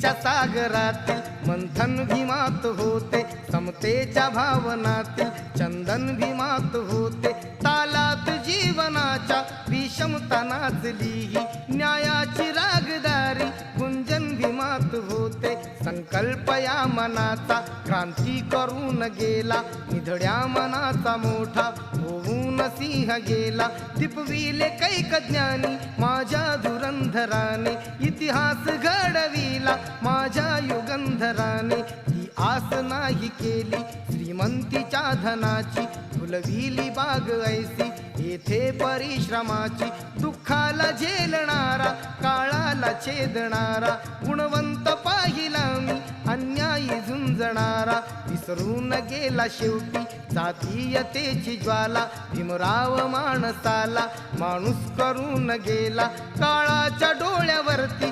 भक्तीच्या सागरातील मंथन भीमात होते, समतेच्या भावनातील चंदन भीमात होते, तालात जीवनाच्या विषमता नाचली ही न्यायाची रागदारी गुंजन भीमात होते. संकल्प या मनाचा क्रांती करून गेला, निधड्या मनाचा मोठा होऊन सिंह गेला. दिपविले कैक ज्ञानी माझ्या धुरंधराने, इतिहास घडविला माझ्या युगंधराने. ही आस नाही केली श्रीमंतीच्या धनाची, फुलविली बाग ऐसी येथे परिश्रमाची. दुःखाला झेलणारा काळाला छेदणारा, गुणवंत पाहिला मी अन्यायी झुंजणारा. विसरून गेला शेवटी जातीयतेची ज्वाला, भीमराव माणसाला माणूस करून गेला. काळाच्या डोळ्यावरती